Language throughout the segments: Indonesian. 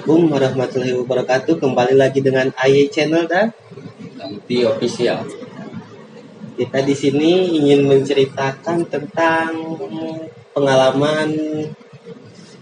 Assalamualaikum warahmatullahi wabarakatuh. Kembali lagi dengan AY Channel dan Nanti official. kita di sini ingin menceritakan tentang pengalaman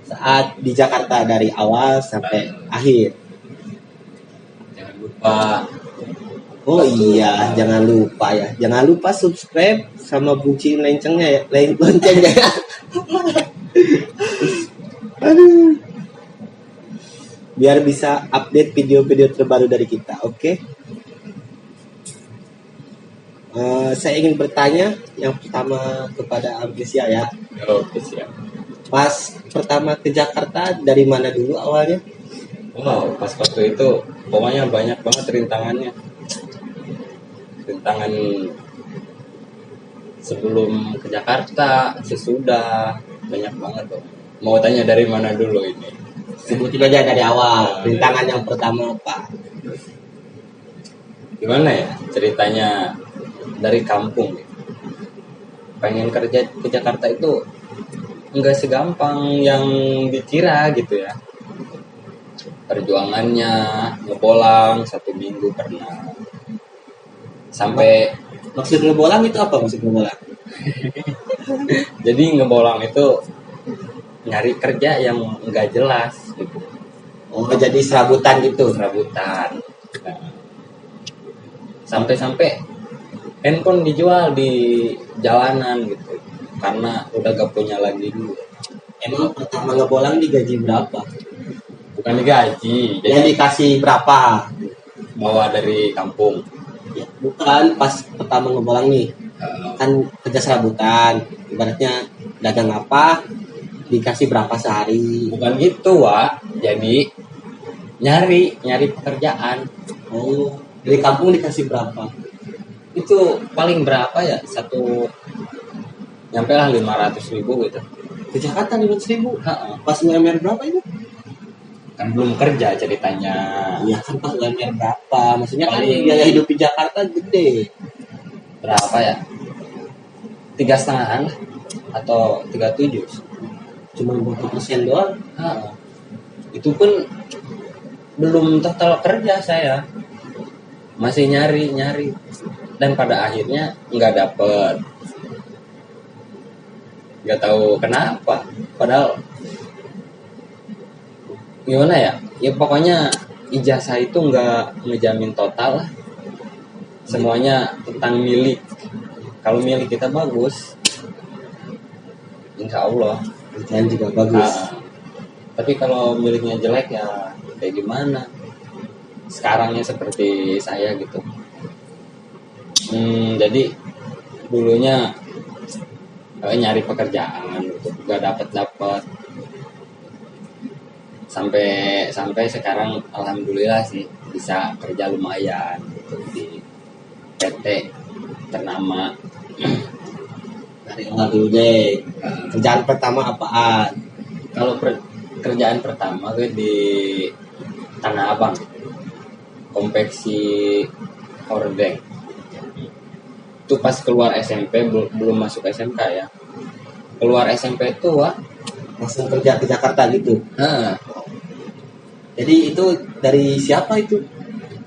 saat di Jakarta dari awal sampai akhir. Jangan lupa Oh iya, jangan lupa subscribe sama bunyi loncengnya ya, loncengnya. Aduh. Biar bisa update video-video terbaru dari kita, oke? Saya ingin bertanya yang pertama kepada Amnesia ya. oke siap. Pas pertama ke Jakarta dari mana dulu awalnya? Wow, pas waktu itu pokoknya banyak banget rintangannya. Rintangan sebelum ke Jakarta, sesudah banyak banget tuh. Mau tanya dari mana dulu ini? Sebutin aja dari awal. Rintangan yang pertama apa? Gimana ya ceritanya dari kampung? Pengen kerja ke Jakarta itu enggak segampang yang dikira gitu ya. Perjuangannya ngebolang 1 minggu pernah. Sampai Maksud ngebolang itu apa maksud ngebolang? jadi ngebolang itu nyari kerja yang enggak jelas gitu. Oh, jadi serabutan gitu. Serabutan. Nah, sampai-sampai handphone dijual di jalanan gitu karena udah gak punya lagi dulu. Emang pertama ngebolang digaji berapa? Bukan digaji, Yang jadi dikasih berapa? bawa dari kampung. Ya, bukan pas pertama ngebolang nih. Kan kerja serabutan. Ibaratnya dagang apa? Dikasih berapa sehari? Bukan gitu, Wak. Jadi nyari pekerjaan. Oh, dari kampung dikasih berapa? Itu paling berapa ya? Nyampe lah 500.000 gitu. Ke Jakarta 500.000. Ha-ha. Pas UMR berapa itu? Kan belum kerja ceritanya. Ya kan pas UMR berapa? Maksudnya kan Paling- biaya hidup di Jakarta gede. Berapa ya? 3,5 lah atau 37. Cuma 20% doang. Ha. Itu pun belum total kerja saya. Masih nyari dan pada akhirnya nggak dapet. Nggak tahu kenapa. Padahal gimana ya? Ya pokoknya ijazah itu nggak ngejamin total lah. Semuanya tentang milik. Kalau milik kita bagus, insya Allah. Kerjaan juga bagus. Tapi kalau miliknya jelek ya kayak gimana? Sekarangnya seperti saya gitu. Jadi dulunya nyari pekerjaan gitu, gak dapet. Sampai sekarang alhamdulillah sih bisa kerja lumayan gitu di PT ternama. Dari awal dulu deh. Kerjaan pertama apaan? Kalau kerjaan pertama gue di Tanah Abang, konveksi hordeng. Itu pas keluar SMP, belum masuk SMK ya. Keluar SMP itu Langsung kerja ke Jakarta gitu. Jadi itu dari siapa itu?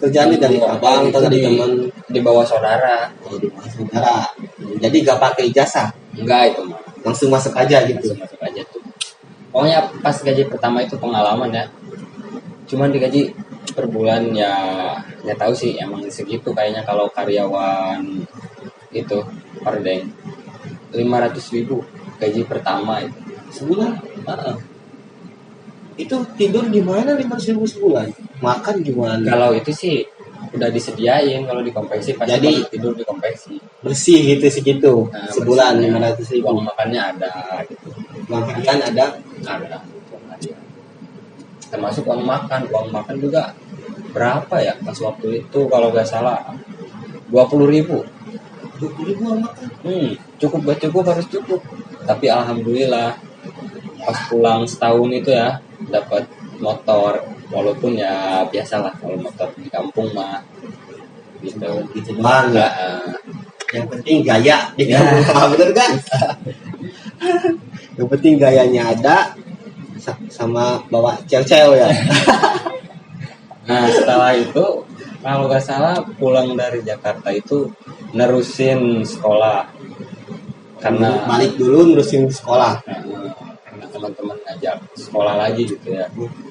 Kerjaannya dari abang atau dari teman? di bawah saudara. Oh, di bawah saudara. Jadi gak pakai ijazah, Enggak itu mah. langsung masuk aja gitu. Masuk aja tuh. Pokoknya pas gaji pertama itu pengalaman ya. Cuman digaji per bulan ya nggak tahu sih emang segitu kayaknya kalau karyawan itu hordeng 500.000 gaji pertama itu. Sebulan? Itu tidur di mana 500.000 sebulan? Makan gimana? Kalau itu sih udah disediain kalau di konveksi pasti Jadi- bakal tidur di konveksi. Bersih gitu segitu. Nah, Sebulan bersihnya, 500.000. uang makannya ada gitu. Uang makan ada. Uang hadiah. Termasuk uang makan juga berapa ya pas waktu itu kalau nggak salah 20.000. 20.000 uang makan. Cukup gak cukup harus cukup. Tapi alhamdulillah pas pulang setahun itu ya dapat motor, walaupun ya biasalah kalau motor di kampung mah gitu. Gitu doang ya. Nah, Yang penting gaya di kampung, bener kan? Yang penting gayanya ada, sama bawa cewek ya. Nah setelah itu kalau nggak salah pulang dari Jakarta itu nerusin sekolah karena Balik dulu nerusin sekolah. karena teman-teman ngajak sekolah lagi gitu ya.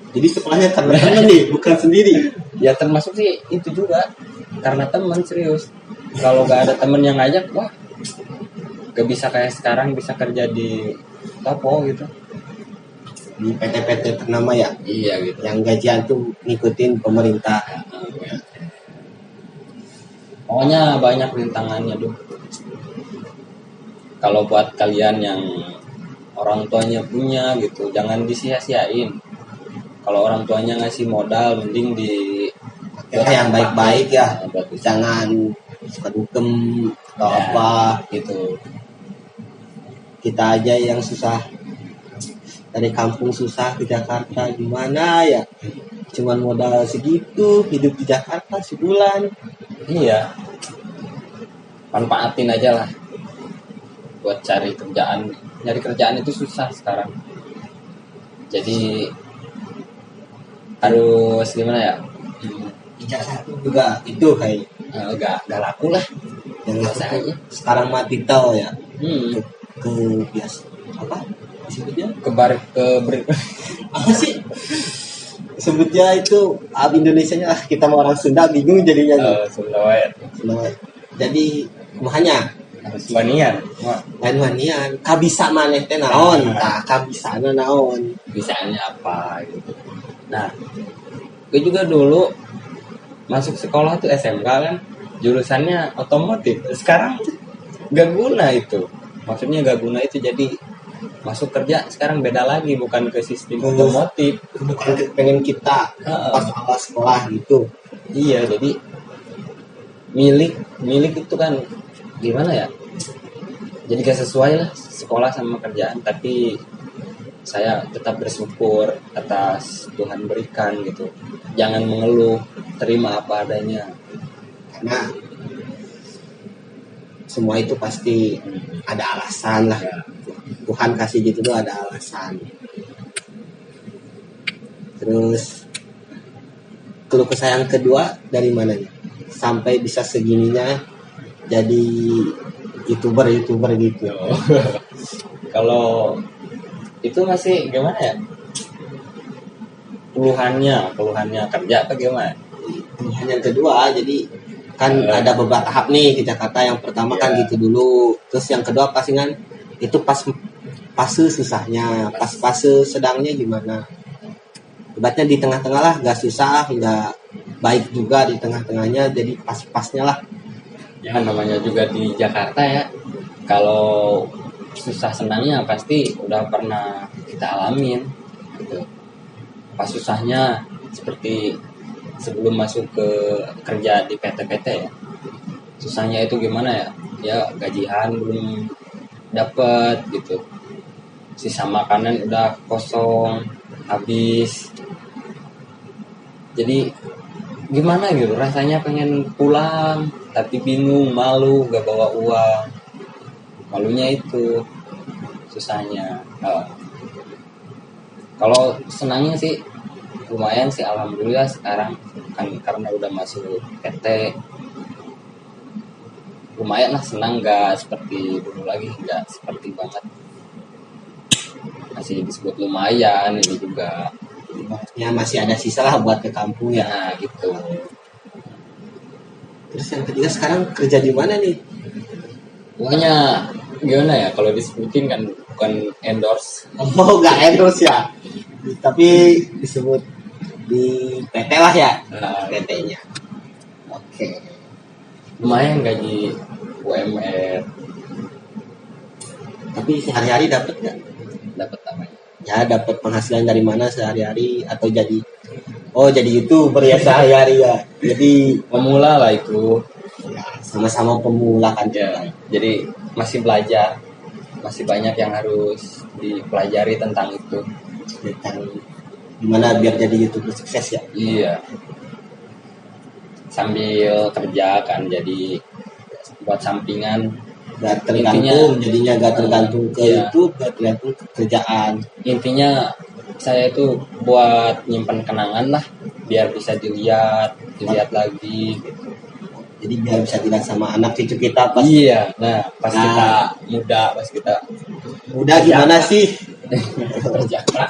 Jadi sekolahnya karena temen nih, bukan sendiri. Ya termasuk sih itu juga karena teman serius. Kalau nggak ada teman yang ngajak, wah gak bisa kayak sekarang bisa kerja di toko gitu. Di PT-PT ternama ya, Iya gitu. yang gajian tuh ngikutin pemerintah. Pokoknya banyak rintangannya tuh. Kalau buat kalian yang orang tuanya punya gitu, jangan disia-siain. Kalau orang tuanya ngasih modal, mending di Yang baik-baik ya, buat jangan suka dukem atau apa. gitu. Kita aja yang susah dari kampung susah ke Jakarta gimana ya, cuman modal segitu hidup di Jakarta sebulan. Iya. Manfaatin aja lah buat cari kerjaan. Nyari kerjaan itu susah sekarang. Jadi harus gimana ya? Ijazah juga itu kayak Gak laku lah. yang Biasa aja. sekarang mati tahu ya, Hmm. ke biasa apa disebutnya apa sih sebutnya itu Indonesianya lah, kita mau orang Sunda bingung jadinya nih. Sulawet. Nah, jadi kumahanya Banian. lain wanian kabisa maneh teh naon tah kabisana naon. Bisanya apa gitu. Nah, gue juga dulu masuk sekolah tuh SMK kan, jurusannya otomotif. Sekarang gak guna itu. Maksudnya gak guna itu, jadi masuk kerja sekarang beda lagi, bukan ke sistem otomotif. Bukan pengen kita pas awal sekolah gitu. Iya, jadi milik itu kan gimana ya? Jadi gak sesuai lah sekolah sama kerjaan, tapi saya tetap bersyukur atas Tuhan berikan gitu. Jangan mengeluh, terima apa adanya. Karena semua itu pasti ada alasan lah. Tuhan kasih gitu tuh ada alasan. Terus keluh kesah yang kedua dari mananya sampai bisa segininya jadi youtuber gitu. Kalau itu masih gimana ya? Keluhannya kerja apa gimana? Keluhan yang kedua jadi kan ada beberapa tahap nih di Jakarta. Yang pertama kan gitu dulu, terus yang kedua pasingan itu pas fase susahnya, pas fase sedangnya gimana, ibaratnya di tengah-tengah lah, gak susah nggak baik juga, di tengah-tengahnya jadi pas-pasnya lah. Ya namanya juga di Jakarta ya. Kalau susah senangnya pasti udah pernah kita alamin gitu. Pas susahnya seperti sebelum masuk ke kerja di PT-PT ya. Susahnya itu gimana ya? Ya gajian belum dapat gitu. Sisa makanan udah kosong, habis. Jadi gimana gitu, rasanya pengen pulang tapi bingung, malu, gak bawa uang. Malunya itu susahnya. Kalau senangnya sih lumayan sih, alhamdulillah sekarang kan karena udah masuk PT, lumayan lah, senang, gak seperti dulu lagi, gak seperti banget, masih disebut lumayan ini juga. Ya masih ada sisa lah buat ke kampung ya. Nah gitu. Terus yang ketiga sekarang kerja di mana nih? Pokoknya gimana ya, kalau disebutin kan bukan endorse. Oh nggak endorse ya, tapi disebut di PT lah ya, PT-nya. Oke. Lumayan gaji UMR, Tapi sehari-hari dapat nggak? dapat namanya. Ya dapat penghasilan dari mana sehari-hari, atau jadi YouTuber ya sehari-hari ya. Jadi Pemula lah itu ya, sama-sama pemula kan ya, ya. jadi masih belajar, masih banyak yang harus dipelajari tentang itu. Tentang gimana biar jadi YouTuber sukses ya. Iya, sambil kerja kan, jadi buat sampingan. Gak tergantung, jadinya gak tergantung ke Iya. YouTube, gak tergantung ke kerjaan. Intinya saya itu buat nyimpen kenangan lah, biar bisa dilihat lagi gitu. Jadi biar bisa dilihat sama anak cucu kita pas Iya, nah pas kita muda, pas kita muda gimana sih? berjaka.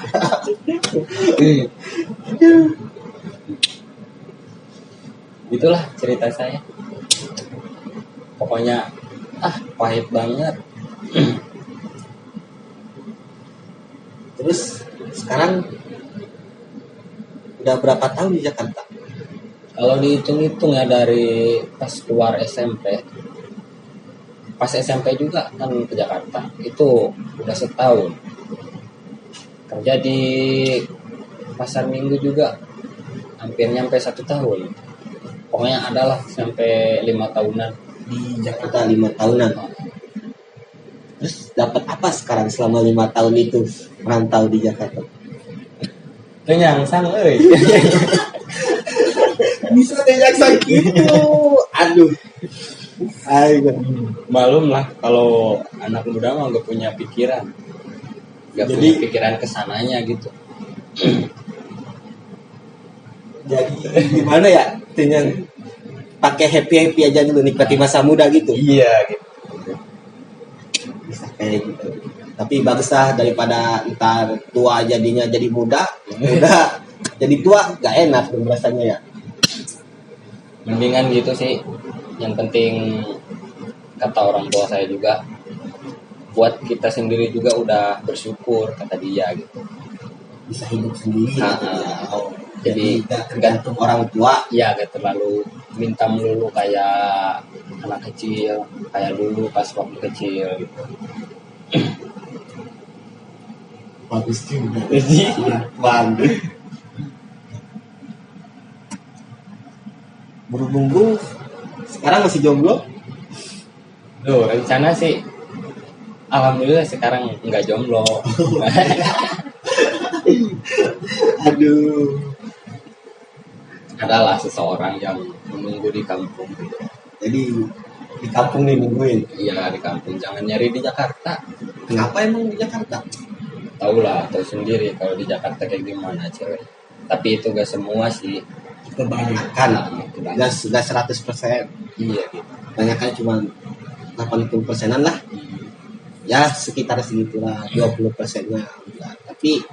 Itulah cerita saya. Pokoknya pahit banget. Terus sekarang udah berapa tahun di Jakarta? Kalau dihitung-hitung ya dari pas keluar SMP, pas SMP juga kan ke Jakarta, itu udah setahun. Kerja di pasar minggu juga hampir nyampe 1 tahun. Pokoknya adalah sampai 5 tahunan. Di Jakarta 5 tahunan. Terus dapat apa sekarang selama 5 tahun itu merantau di Jakarta? Kenyang sang euy. Bisa kenyang gitu. Aduh. Ayo. Malum lah kalau anak muda mah gak punya pikiran. Gak punya pikiran kesananya gitu. Jadi gimana ya? Kenyang pakai happy aja dulu nikmati masa muda gitu. Iya gitu. Bisa kayak gitu. Tapi baguslah daripada ntar tua jadinya jadi muda jadi tua gak enak dong rasanya ya. Mendingan gitu sih. Yang penting kata orang tua saya juga, buat kita sendiri juga udah bersyukur kata dia gitu. Bisa hidup sendiri. Jadi gak tergantung orang tua. Ya gak terlalu minta melulu kayak anak kecil, kayak dulu pas waktu kecil gitu. Bagus juga. Jadi Bang. Berhubung sekarang masih jomblo? tuh rencana sih, alhamdulillah sekarang nggak jomblo. Aduh. Adalah seseorang yang menunggu di kampung. Jadi di kampung nih nungguin. Iya di kampung, jangan nyari di Jakarta. Kenapa emang di Jakarta? Tahu sendiri kalau di Jakarta kayak gimana cewek. Tapi itu gak semua sih. Kebanyakan. Gak 100%. Iya gitu. Kebanyakan cuma 80%-an lah. Ya sekitar segitulah 20%-nya. Tapi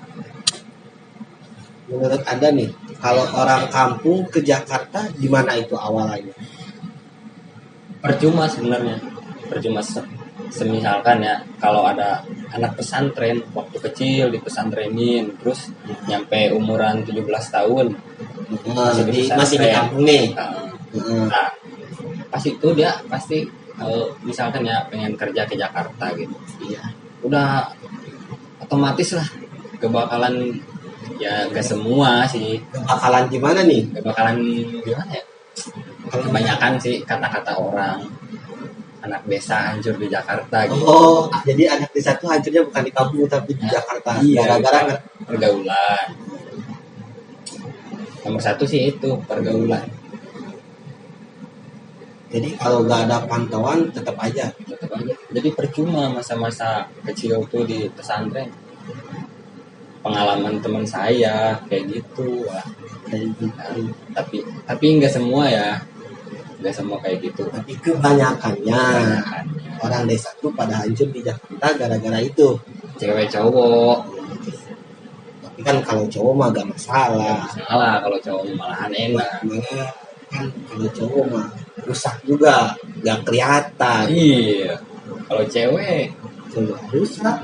menurut Anda nih, kalau orang kampung ke Jakarta gimana itu awalnya? Percuma sebenarnya. Percuma semisalkan ya, kalau ada anak pesantren waktu kecil dipesantrenin, terus nyampe umuran 17 tahun Jadi masih di kampung nih. nah pas itu dia pasti misalkan ya pengen kerja ke Jakarta gitu, Iya. udah otomatis lah kebakalan, ya gak semua sih, Bakalan gimana nih? kebakalan gimana ya, kebanyakan sih kata-kata orang anak desa hancur di Jakarta gitu. Oh, jadi anak desa itu hancurnya bukan di kampung tapi di Jakarta. Iya, Gara-gara pergaulan. Nomor satu sih itu pergaulan. jadi kalau nggak ada pantauan tetap aja. Tetap aja. Jadi percuma masa-masa kecil tuh di pesantren. Pengalaman teman saya kayak gitu. Wah. Kayak gitu. Tapi nggak semua ya. Nggak semua kayak gitu. Tapi kebanyakannya orang desa tuh pada hancur di Jakarta gara-gara itu. Cewek cowok. Tapi kan kalau cowok mah gak masalah. Salah kalau cowok malahan enak. Mana kan kalau cowok mah rusak juga, gak kelihatan. Iya. Kalau cewek Cowok rusak.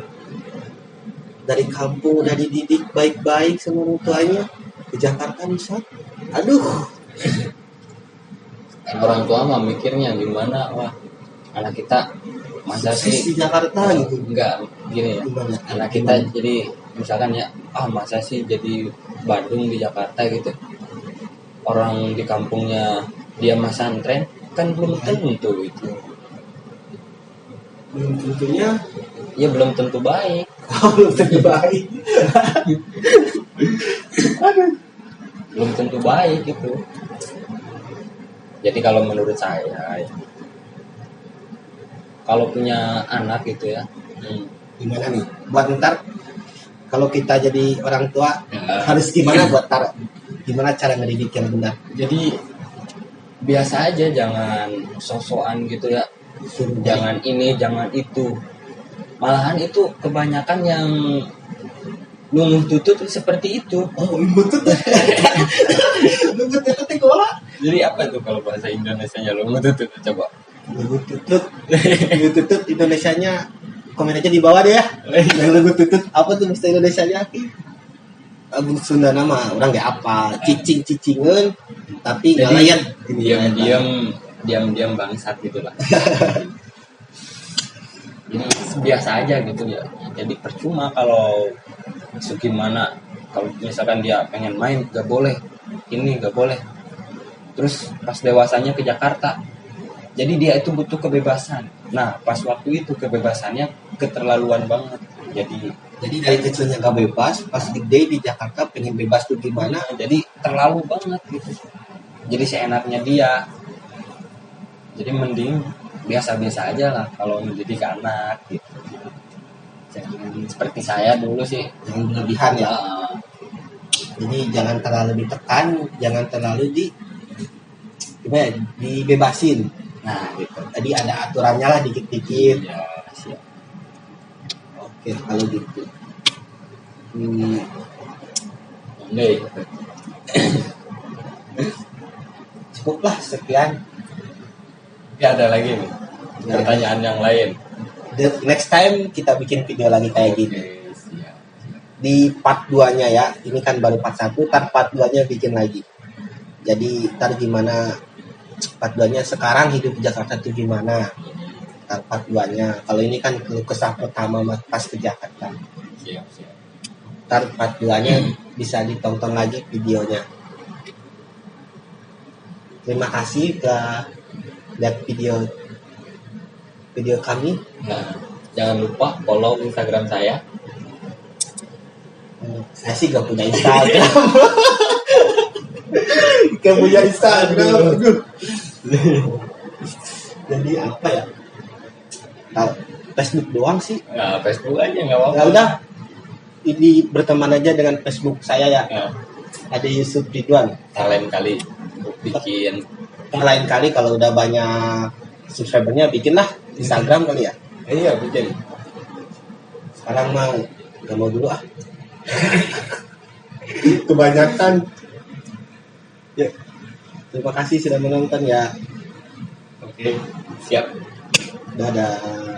Dari kampung udah dididik baik-baik sama orang tuanya, ke Jakarta rusak. Aduh. orang tua mah mikirnya gimana, wah anak kita masa Sukses sih di Jakarta gitu. enggak gini ya, Gimana? anak kita jadi misalkan ya masa sih jadi Bandung di Jakarta gitu, orang di kampungnya dia pesantren kan belum tentu itu, Belum tentunya ya belum tentu baik. belum tentu baik. Belum tentu baik gitu. Jadi kalau menurut saya ya, kalau punya anak gitu ya, Gimana nih? Buat ntar kalau kita jadi orang tua Ya. harus gimana gimana cara ngedidik yang benar? Jadi biasa aja, jangan sosokan gitu ya, jangan ini jangan itu. Malahan itu kebanyakan yang lunguh tutut seperti itu. Oh, lutut. Lutut itu gola. Jadi apa tuh kalau bahasa Indonesianya lunguh tutut? Coba. Lutut Indonesianya komen aja di bawah deh ya. Yang lutut apa tuh bahasa Indonesianya? Abang Sunda nama orang gak apa, cicingan tapi nggak layan. Diam-diam bangsat gitu lah. Jadi biasa aja gitu ya. Jadi percuma kalau gimana, kalau misalkan dia pengen main gak boleh, ini gak boleh. Terus pas dewasanya ke Jakarta, jadi dia itu butuh kebebasan. Nah pas waktu itu kebebasannya keterlaluan banget. Jadi dari kecilnya gak bebas, pas gede di Jakarta pengen bebas tuh gimana? Jadi terlalu banget gitu. Jadi seenaknya dia. Jadi mending biasa-biasa aja lah kalau mendidik anak gitu. Jangan seperti saya dulu sih, Yang berlebihan ya. ya. Jadi jangan terlalu ditekan, jangan terlalu gimana ya, dibebasin. Nah gitu. Tadi ada aturannya lah dikit-dikit. Ya, siap. Oke kalau gitu. Oke. Cukuplah sekian. Tapi ada lagi nih pertanyaan yang lain. Next time kita bikin video lagi kayak gini. Oke, siap. Di part 2 nya ya. Ini kan baru part 1, ntar part 2 nya bikin lagi. Jadi ntar gimana part 2 nya sekarang hidup di Jakarta tuh gimana. Ntar part 2 nya. Kalau ini kan keluh kesah pertama pas ke Jakarta. Siap. Ntar part 2 nya bisa ditonton lagi videonya. Terima kasih telah lihat video kami. Nah, jangan lupa follow Instagram saya. Saya sih gak punya Instagram. Gak punya Instagram. Aduh. Jadi apa ya? Facebook doang sih. Nah, Facebook aja nggak apa-apa. Ya udah. Ini berteman aja dengan Facebook saya ya. Nah, Ada Yusuf Ridwan. lain kali bikin. Lain kali kalau udah banyak subscribernya bikinlah Instagram kali ya. Iya, bikin. Sekarang mah gak mau dulu ah. Kebanyakan. Ya. Terima kasih sudah menonton ya. Oke, siap. Dadah.